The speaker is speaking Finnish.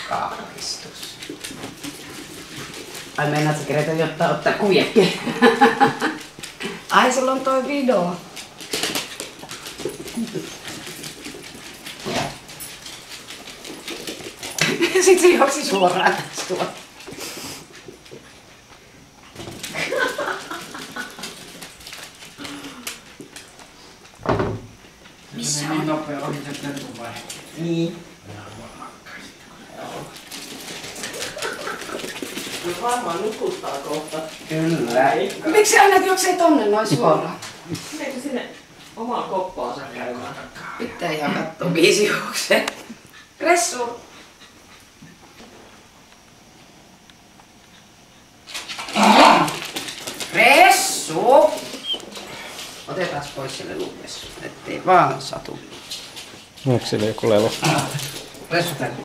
Kaakistus. Ai meinaat sä kerätä jotta ottaa kuviakin? Ai sulla on toi video. Sit se juoksi suoraan tästä tuolla. Missä on? Niin nopea oli se tervuvaihe. Niin. No varmaan nukuttaa kohta. Kyllä. Miksi aina juoksee tonne noin suoraan? Meneekö sinne omaan koppaansa käymään? Pitää ihan kattoo biisi juoksee. Kressu! Kressu! Otetaan pois se lelukressu, ettei vaan satu. Onko siellä joku lelu? Kressu tänne.